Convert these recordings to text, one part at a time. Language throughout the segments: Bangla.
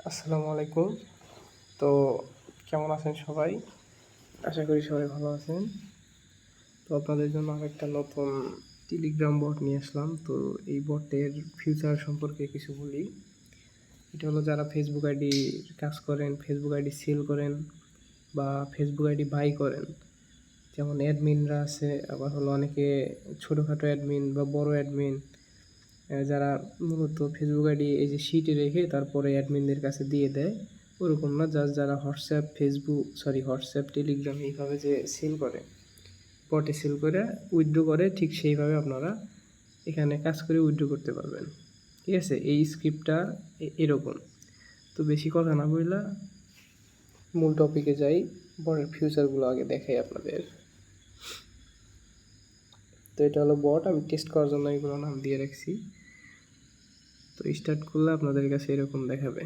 আসসালামু আলাইকুম। তো কেমন আছেন সবাই? আশা করি সবাই ভালো আছেন। তো আপনাদের জন্য আরেকটা নতুন টেলিগ্রাম বট নিয়ে আসলাম। তো এই বটের ফিউচার সম্পর্কে কিছু বলি। এটা হলো যারা ফেসবুক আইডির কাজ করেন, ফেসবুক আইডি সেল করেন বা ফেসবুক আইডি বাই করেন। যেমন অ্যাডমিনরা আছে, আবার হলো অনেকে ছোটোখাটো অ্যাডমিন বা বড় অ্যাডমিন যারা মূলত ফেসবুক আইডি এই যে শিটে রেখে তারপরে অ্যাডমিনদের কাছে দিয়ে দেয়, ওরকম না। জাস্ট যারা হোয়াটসঅ্যাপ টেলিগ্রাম এইভাবে যে সেল করে, বটে সেল করে উইথড্র করে, ঠিক সেইভাবে আপনারা এখানে কাজ করে উইথড্র করতে পারবেন। ঠিক আছে, এই স্ক্রিপ্টটা এরকম। তো বেশি কথা না বললা মূল টপিকে যাই, বটের ফিউচারগুলো আগে দেখাই আপনাদের। তো এটা হলো বট, আমি টেস্ট করার জন্য এগুলো নাম দিয়ে রাখছি। তো স্টার্ট করলে আপনাদের কাছে এরকম দেখাবে,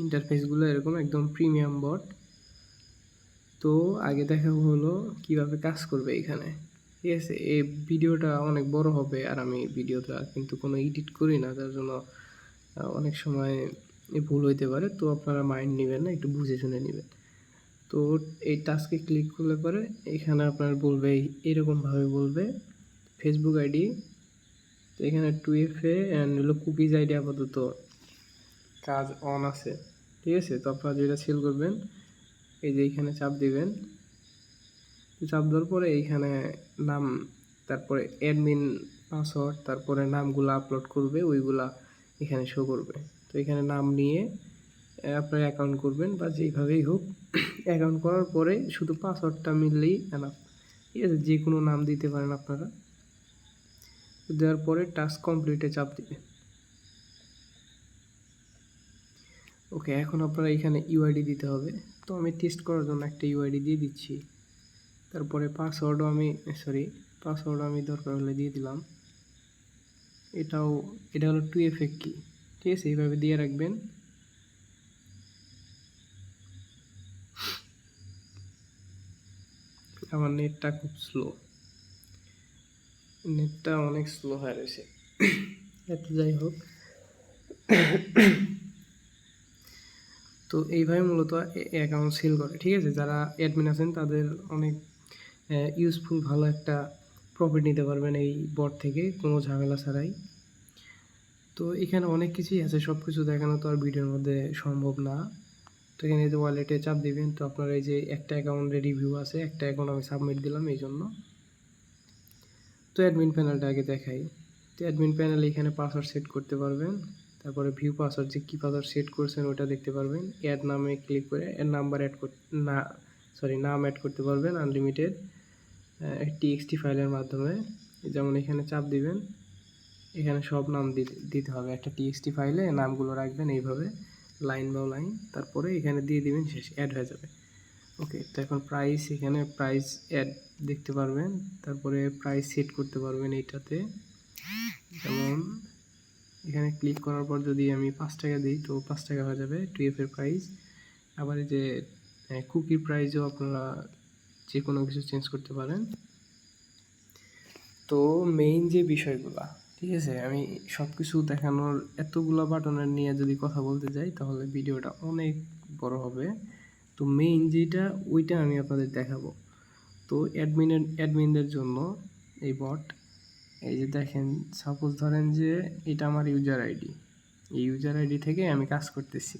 ইন্টারফেসগুলো এরকম একদম প্রিমিয়াম বট। তো আগে দেখাবো হলো কিভাবে কাজ করবে এখানে। ঠিক আছে, এই ভিডিওটা অনেক বড় হবে, আর আমি ভিডিওটা কিন্তু কোনো এডিট করি না, যার জন্য অনেক সময় ভুল হইতে পারে। তো আপনারা মাইন্ড নেবেন না, একটু বুঝে শুনে নেবেন। তো এই টাস্কে ক্লিক করলে পরে এখানে আপনার বলবে, এরকমভাবে বলবে ফেসবুক আইডি। তো এখানে 2FA অ্যান্ড হলো কুকিজ আইডি আপাতত কাজ অন আছে। ঠিক আছে, তো আপনারা যেটা সেল করবেন এই যে এইখানে চাপ দিবেন। চাপ দেওয়ার পরে এইখানে নাম, তারপরে অ্যাডমিন পাসওয়ার্ড, তারপরে নামগুলো আপলোড করবে, ওইগুলা এখানে শো করবে। তো এখানে নাম নিয়ে আপনার অ্যাকাউন্ট করবেন বা যেইভাবেই হোক। অ্যাকাউন্ট করার পরে শুধু পাসওয়ার্ডটা মিললেই এনাফ। ঠিক আছে, যে কোনো নাম দিতে পারেন আপনারা। দেওয়ার পরে টাস্ক কমপ্লিটে চাপ দিবেন। ওকে, এখন আপনারা এখানে ইউআইডি দিতে হবে। তো আমি টেস্ট করার জন্য একটা ইউআইডি দিয়ে দিচ্ছি। তারপরে পাসওয়ার্ডও আমি দরকার হলে দিয়ে দিলাম। এটা হলো 2FA কি। ঠিক আছে, এইভাবে দিয়ে রাখবেন। আমার নেটটা খুব স্লো, নেটটা অনেক স্লো হয়ে রয়েছে। এত যাই হোক, তো এইভাবে মূলত অ্যাকাউন্ট সেল করে। ঠিক আছে, যারা অ্যাডমিন আছেন তাদের অনেক ইউজফুল, ভালো একটা প্রফিট নিতে পারবেন এই বট থেকে কোনো ঝামেলা ছাড়াই। তো এখানে অনেক কিছুই আছে, সব কিছু দেখানো তো আর ভিডিওর মধ্যে সম্ভব না। তো এখানে যে ওয়ালেটে চাপ দিবেন, তো আপনার এই যে একটা অ্যাকাউন্টে রিভিউ আছে, একটা অ্যাকাউন্ট আমি সাবমিট দিলাম এই জন্য। তো অ্যাডমিন প্যানেলটা আগে দেখাই। তো অ্যাডমিন প্যানেলে এখানে পাসওয়ার্ড সেট করতে পারবেন, তারপরে ভিউ পাসওয়ার্ড, যে কী পাসওয়ার্ড সেট করছেন ওটা দেখতে পারবেন। অ্যাড নামে ক্লিক করে অ্যাড নাম্বার নাম অ্যাড করতে পারবেন আনলিমিটেড TXT ফাইলের মাধ্যমে। যেমন এখানে চাপ দিবেন, এখানে সব নাম দিতে হবে। একটা TXT ফাইলে নামগুলো রাখবেন এইভাবে, লাইন বাই লাইন, তারপরে এখানে দিয়ে দিবেন, শেষ, অ্যাড হয়ে যাবে। ওকে, তো এখন প্রাইস, এখানে প্রাইস অ্যাড দেখতে পারবেন, তারপরে প্রাইস সেট করতে পারবেন এইটাতে। যেমন এখানে ক্লিক করার পর যদি আমি 5 টাকা দিই, তো 5 টাকা হয়ে যাবে 2FA প্রাইস। আবার এই যে কুকির প্রাইসও আপনারা যে কোনো কিছু চেঞ্জ করতে পারেন। তো মেইন যে বিষয়গুলা, ঠিক আছে, আমি সব কিছু দেখানোর, এতগুলা বাটনের নিয়ে যদি কথা বলতে যাই তাহলে ভিডিওটা অনেক বড় হবে। তো মেইন যেটা, ওইটা আমি আপনাদের দেখাবো। তো অ্যাডমিনদের জন্য এই বট, এই যে দেখেন, সাপোজ ধরেন যে এটা আমার ইউজার আইডি, এই ইউজার আইডি থেকে আমি কাজ করতেছি।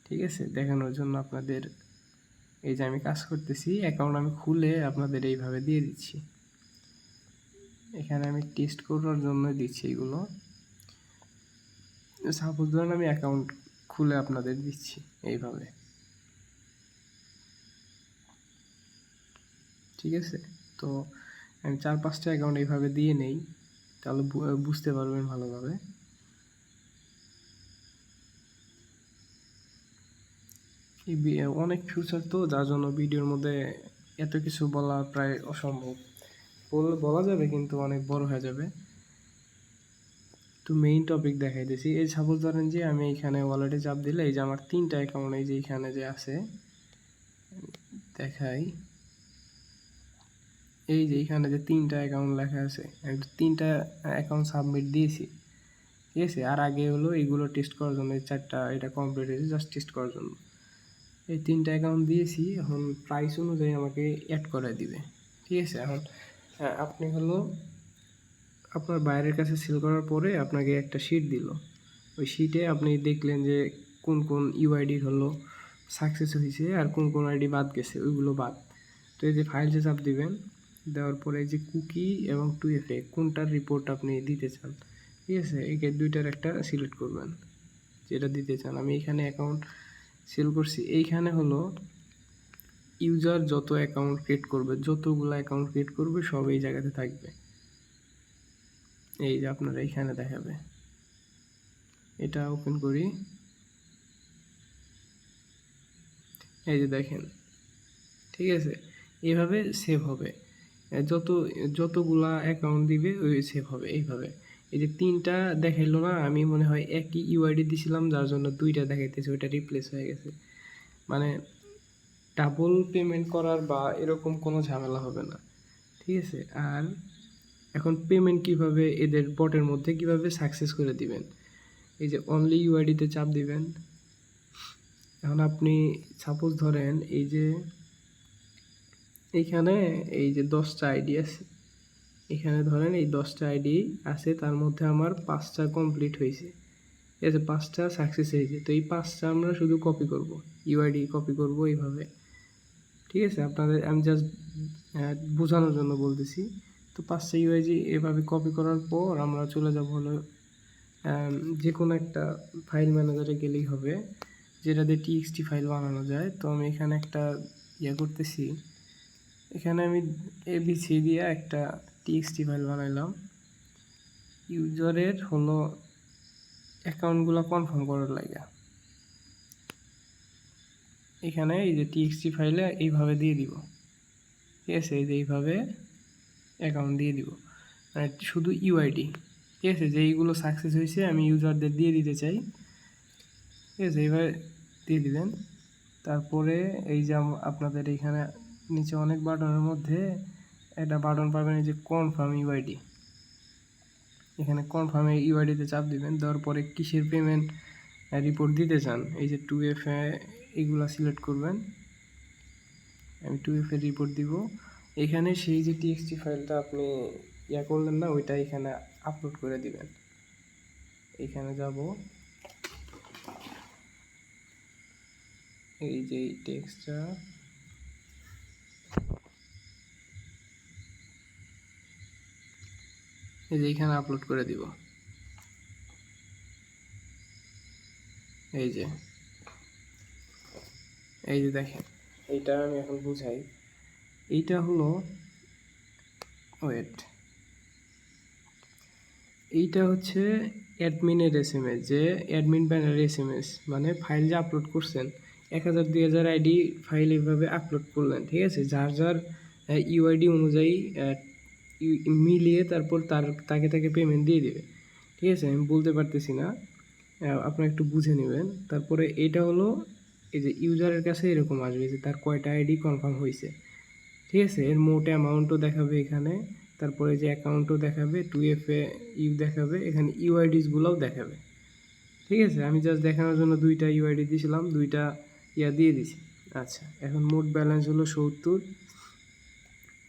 ঠিক আছে, দেখানোর জন্য আপনাদের, এই যে আমি কাজ করতেছি, অ্যাকাউন্ট আমি খুলে আপনাদের এইভাবে দিয়ে দিচ্ছি। এখানে আমি টেস্ট করার জন্য দিচ্ছি এগুলো। সাপোজ ধরেন আমি অ্যাকাউন্ট খুলে আপনাদের দিচ্ছি এইভাবে। ঠিক আছে, তো আমি 4-5টা অ্যাকাউন্ট এইভাবে দিয়ে নেই, তাহলে বুঝতে পারবেন ভালোভাবে। অনেক ফিউচার তো, যার জন্য ভিডিওর মধ্যে এত কিছু বলা প্রায় অসম্ভব। বলা যাবে কিন্তু অনেক বড় হয়ে যাবে। তো মেইন টপিক দেখাইতেছি। এই সাপোজ ধরেন যে আমি এখানে ওয়ালেটে চাপ দিলে এই যে আমার 3টা অ্যাকাউন্ট, এই যে এখানে যে আছে দেখাই, এই যে এখানে যে 3টা অ্যাকাউন্ট লেখা আছে, আমি 3টা অ্যাকাউন্ট সাবমিট দিয়েছি। ঠিক আছে। আর আগে হলো এইগুলো টেস্ট করার জন্য, এই 4টা এটা কমপ্লিট হয়েছে জাস্ট টেস্ট করার জন্য। এই 3টা অ্যাকাউন্ট দিয়েছি, এখন প্রাইস অনুযায়ী আমাকে অ্যাড করে দিবে। ঠিক আছে। এখন আপনি হলো আপনার বাইরের কাছে সেল করার পরে আপনাকে একটা শিট দিল, ওই শিটে আপনি দেখলেন যে কোন কোন ইউআইডি হলো সাকসেস হয়েছে আর কোন কোন আইডি বাদ গেছে, ওইগুলো বাদ। তো এই যে ফাইল চাপ দিবেন, দেওয়ার পরে এই যে কুকি এবং 2FA কোনটার রিপোর্ট আপনি দিতে চান, ঠিক আছে, এই দুইটার একটা সিলেক্ট করবেন যেটা দিতে চান। আমি এখানে অ্যাকাউন্ট সেল করছি, এইখানে হলো ইউজার যত অ্যাকাউন্ট ক্রিয়েট করবে, যতগুলো অ্যাকাউন্ট ক্রিয়েট করবে সব এই জায়গাতে থাকবে। এই যে আপনারা এইখানে দেখাবে, এটা ওপেন করি, এই যে দেখেন, ঠিক আছে। এইভাবে সেভ হবে, যতগুলা অ্যাকাউন্ট দিবে ওই সেভ হবে এইভাবে। এই যে 3টা দেখাইলো না, আমি মনে হয় একই ইউআইডি দিছিলাম যার জন্য 2টা দেখাইতেছে, ওইটা রিপ্লেস হয়ে গেছে। মানে ডাবল পেমেন্ট করার বা এরকম কোনো ঝামেলা হবে না, ঠিক আছে। আর এখন পেমেন্ট কিভাবে এদের বটের মধ্যে কিভাবে সাকসেস করে দিবেন, এই যে অনলি ইউআইডিতে চাপ দিবেন। এখন আপনি সাপোজ ধরেন এই যে এইখানে এই যে 10টা আইডি আছে, এখানে ধরেন এই 10টা আইডি আছে, তার মধ্যে আমার 5টা কমপ্লিট হয়েছে, ঠিক আছে, 5টা সাকসেস হয়েছে। তো এই 5টা আমরা শুধু কপি করব, ইউআইডি কপি করব এইভাবে, ঠিক আছে। আপনাদের আমি জাস্ট বোঝানোর জন্য বলতেছি। তো 5টা ইউআইডি এভাবে কপি করার পর আমরা চলে যাব হলো যে কোনো একটা ফাইল ম্যানেজারে গেলেই হবে, যেটা দিয়ে টিএক্সটি ফাইল বানানো যায়। তো আমি এখানে একটা করতেছি, এখানে আমি এবিসি দিয়ে একটা টিএক্সটি ফাইল বানাইলাম। ইউজারের হলো অ্যাকাউন্টগুলো কনফার্ম করার লাগে, এখানে এই যে টিএক্সটি ফাইলে এইভাবে দিয়ে দিব, ঠিক আছে। এই যে এইভাবে অ্যাকাউন্ট দিয়ে দিব, মানে শুধু ইউআইডি, ঠিক আছে, যে এইগুলো সাকসেস হয়েছে আমি ইউজারদের দিয়ে দিতে চাই, ঠিক আছে, এইভাবে দিয়ে দিবেন। তারপরে এই যে আপনাদের এখানে নিচে অনেক বাটনের মধ্যে একটা বাটন পাবেন, এই যে কনফার্ম ইউআইডি, এখানে কনফার্ম ইউআইডিতে চাপ দিবেন। দেওয়ার পরে কিসের পেমেন্ট রিপোর্ট দিতে চান, এই যে 2FA এইগুলা সিলেক্ট করবেন, আমি 2FA রিপোর্ট দিব। এখানে সেই যে টিএক্সটি ফাইলটা আপনি করলেন না, ওইটা এখানে আপলোড করে দিবেন। এখানে যাব, এই যে টেক্সটটা, এই যে এখানে আপলোড করে দিব, এই যে দেখেন, এইটা আমি এখন বুঝাই। এইটা হলো ওয়েট, এইটা হচ্ছে অ্যাডমিনের এসএমএস, যে অ্যাডমিন প্যানেলের এসএমএস, মানে ফাইল যে আপলোড করছেন 1000 2000 আইডি ফাইল এইভাবে আপলোড করলেন, ঠিক আছে, যার যার ইউআইডি অনুযায়ী মিলিয়ে তারপর তাকে পেমেন্ট দিয়ে দেবে, ঠিক আছে। আমি বলতে পারতেছি না, আপনারা একটু বুঝে নেবেন। তারপরে এটা হলো এই যে ইউজারের কাছে এরকম আসবে যে তার কয়টা আইডি কনফার্ম হয়েছে, ঠিক আছে, এর মোট অ্যামাউন্টও দেখাবে এখানে, তারপরে যে অ্যাকাউন্টও দেখাবে, 2FA দেখাবে, এখানে ইউআইডিসগুলোও দেখাবে, ঠিক আছে। আমি জাস্ট দেখানোর জন্য 2টা ইউআইডি দিয়েছিলাম, 2টা দিয়ে দিছি। আচ্ছা, এখন মোট ব্যালেন্স হলো 70।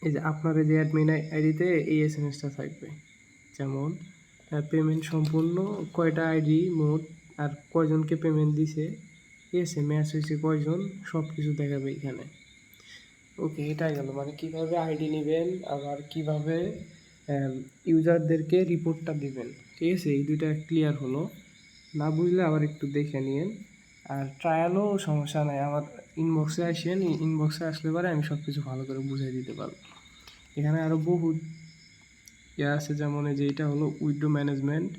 এই যে আপনার যে অ্যাডমিন আইডিতে এই এসএমএসটা থাকবে, যেমন পেমেন্ট সম্পূর্ণ, কয়টা আইডি মোট, আর কয়জনকে পেমেন্ট দিছে, ঠিক আছে, ম্যাচ হয়েছে কয়জন, সব কিছু দেখাবে এখানে। ওকে, এটাই গেল, মানে কিভাবে আইডি নেবেন আবার কিভাবে ইউজারদেরকে রিপোর্টটা দিবেন, ঠিক আছে। এই দুইটা ক্লিয়ার হলো, না বুঝলে আবার একটু দেখে নিন। আর ট্রায়ালও সমস্যা নাই, আমার ইনবক্সে আসেন, ইনবক্সে আসলে পরে আমি সব কিছু ভালো করে বুঝিয়ে দিতে পারবো। এখানে আরও বহু আছে, যেমন এই যে এটা হলো উইন্ডো ম্যানেজমেন্ট,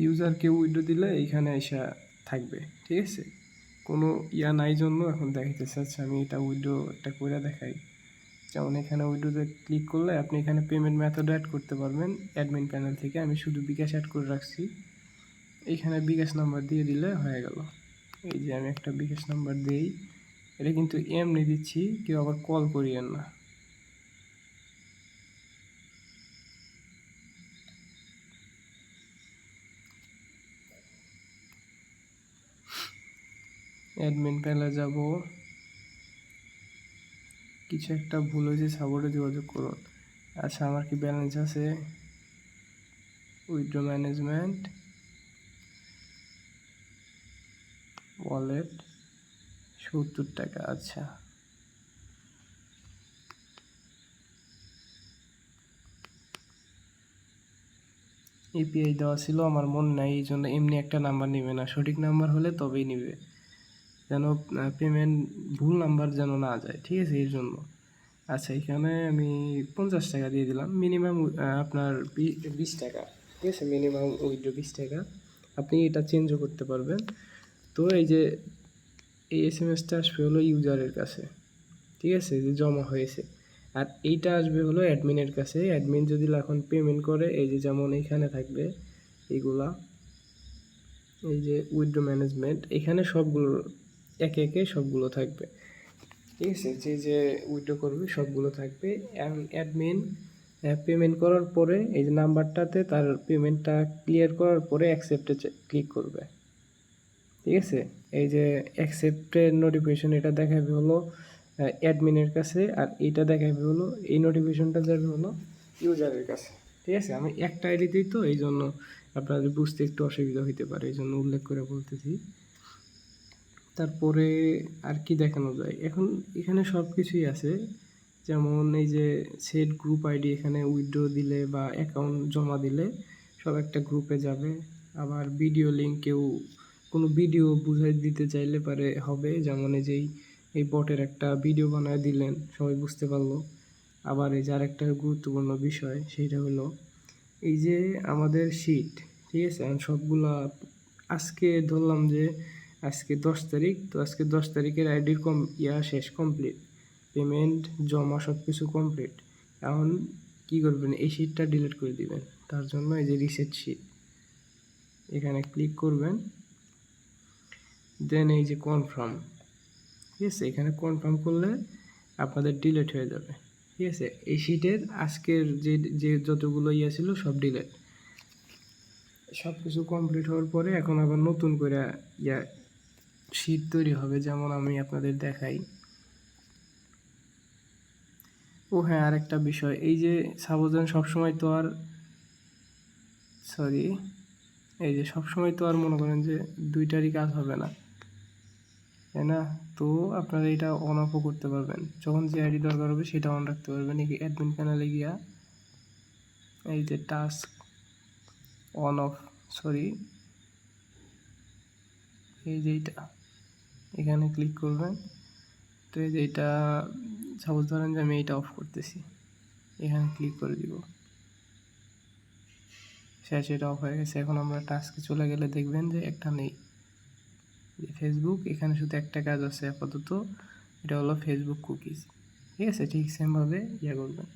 ইউজারকে উইন্ডো দিলে এইখানে এসে থাকবে, ঠিক আছে, কোনো নাই জন্য এখন দেখাইতেছে। আচ্ছা, আমি এটা উইন্ডো একটা করে দেখাই, যেমন এখানে উইন্ডোতে ক্লিক করলে আপনি এখানে পেমেন্ট মেথড অ্যাড করতে পারবেন অ্যাডমিন প্যানেল থেকে। আমি শুধু বিকাশ অ্যাড করে রাখছি, এইখানে বিকাশ নাম্বার দিয়ে দিলে হয়ে গেল। এই যে আমি একটা বিকাশ নাম্বার দিই, এটা কিন্তু এমনি দিচ্ছি, কেউ আবার কল করিয়েন না। অ্যাডমিন প্যানেলে যাব, কিছু একটা ভুল হয়েছে, সাপোর্টে যোগাযোগ করুন। আচ্ছা, আমার কি ব্যালেন্স আছে? উইথড্র ম্যানেজমেন্ট, ওয়ালেট 70 টাকা। আচ্ছা, ইউপিআই দেওয়া ছিল, আমার মনে নাই, এই জন্য এমনি একটা নাম্বার নেবে না, সঠিক নাম্বার হলে তবেই নেবে, যেন পেমেন্ট ভুল নাম্বার যেন না যায়, ঠিক আছে, এর জন্য। আচ্ছা, এখানে আমি 50 টাকা দিয়ে দিলাম, মিনিমাম আপনার 20 টাকা, ঠিক আছে, মিনিমাম উইথড্র 20 টাকা, আপনি এটা চেঞ্জও করতে পারবেন। তো এই যে এই এসএমএসটা আসবে হলো ইউজারের কাছে, ঠিক আছে, যে জমা হয়েছে, আর এইটা আসবে হলো অ্যাডমিনের কাছে। অ্যাডমিন যদি এখন পেমেন্ট করে, এই যে যেমন এইখানে থাকবে এইগুলা, এই যে উইথড্র ম্যানেজমেন্ট, এখানে সবগুলো একে একে সবগুলো থাকবে, ঠিক আছে, যে যে উইথড্র করবে সবগুলো থাকবে। অ্যাডমিন পেমেন্ট করার পরে এই যে নাম্বারটাতে তার পেমেন্টটা ক্লিয়ার করার পরে অ্যাকসেপ্টে ক্লিক করবে, ঠিক আছে। এই যে অ্যাকসেপ্টের নোটিফিকেশন এটা দেখাবে হলো অ্যাডমিনের কাছে, আর এইটা দেখাবে হলো, এই নোটিফিকেশনটা যাবে হলো ইউজারের কাছে, ঠিক আছে। আমি একটা আইডিতেই, তো এই জন্য আপনাদের বুঝতে একটু অসুবিধা হতে পারে, এই জন্য উল্লেখ করে বলতেছি। তারপরে আর কি দেখানো যায়, এখন এখানে সব কিছুই আছে, যেমন এই যে সেট গ্রুপ আইডি, এখানে উইথড্র দিলে বা অ্যাকাউন্ট জমা দিলে সব একটা গ্রুপে যাবে। আবার ভিডিও লিঙ্ক, কেউ কোনো ভিডিও বুঝাই দিতে চাইলে পারে হবে, যেমন এই যে এই বটের একটা ভিডিও বানায় দিলেন, সবাই বুঝতে পারলো। আবার এই যে আরেকটা গুরুত্বপূর্ণ বিষয়, সেইটা হলো এই যে আমাদের শিট, ঠিক আছে, সবগুলা আজকে ধরলাম যে আজকে 10 তারিখ, তো আজকে 10 তারিখের আইডির শেষ, কমপ্লিট, পেমেন্ট জমা সব কিছু কমপ্লিট। এখন কি করবেন, এই শিটটা ডিলিট করে দিবেন, তার জন্য এই যে রিসেট শিট, এখানে ক্লিক করবেন, দেন এই যে কনফার্ম, ঠিক আছে, এখানে কনফার্ম করলে আপনাদের ডিলিট হয়ে যাবে, ঠিক আছে। এই শিটের আজকের যে যে যতগুলো ছিল সব ডিলিট, সব কিছু কমপ্লিট হওয়ার পরে এখন আবার নতুন করে শিট তৈরি হবে, যেমন আমি আপনাদের দেখাই। ও হ্যাঁ, আরেকটা বিষয়, এই যে সাপোজেন সবসময় তো আর সরি এই যে সবসময় তো আর মনে করেন যে দুইটারই কাজ হবে না, তাই না। তো আপনারা এটা অন অফও করতে পারবেন, যখন যে আইডি দরকার হবে সেটা অন রাখতে পারবেন। এই অ্যাডমিন প্যানেলে গিয়া এই যে টাস্ক অন অফ, এই যে এইটা, এখানে ক্লিক করবেন। তো এই যে এটা সাপোজ ধরেন যে আমি এইটা অফ করতেছি, এখানে ক্লিক করে দিব, শেষ, এটা অফ হয়ে গেছে। এখন আমরা টাস্কে চলে গেলে দেখবেন যে একটা নেই, ফেসবুক, এখানে শুধু একটা কাজ আছে আপাতত, এটা হলো ফেসবুক কুকিজ, ঠিক আছে। ঠিক সেমভাবে করবেন।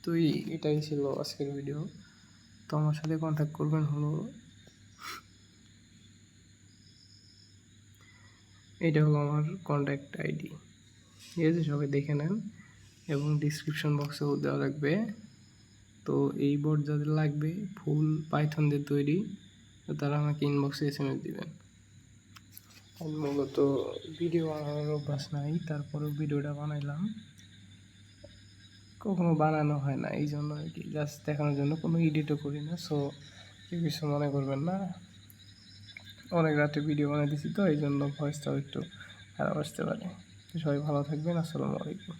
তো এটাই ছিল আজকের ভিডিও। তো আমার সাথে কন্ট্যাক্ট করবেন হলো, এটা হলো আমার কন্ট্যাক্ট আইডি, ঠিক আছে, সবাই দেখে নেন, এবং ডিসক্রিপশন বক্সেও দেওয়া লাগবে। তো এই বোর্ড যাদের লাগবে ফুল পাইথন দিয়ে তৈরি, তো তারা আমাকে ইনবক্সে এসএমএস দিবেন। আমি মূলত ভিডিও বানানোর অভ্যাস নাই, তারপরেও ভিডিওটা বানাইলাম, কখনো বানানো হয় না, এই জন্য আর কি, জাস্ট দেখানোর জন্য, কোনো এডিটও করি না। সো কেউ কিছু মনে করবেন না, অনেক রাতে ভিডিও বানাই দিছি, তো এই জন্য ভয়েসটাও একটু খারাপ আসতে পারে। সবাই ভালো থাকবেন, আসসালামু আলাইকুম।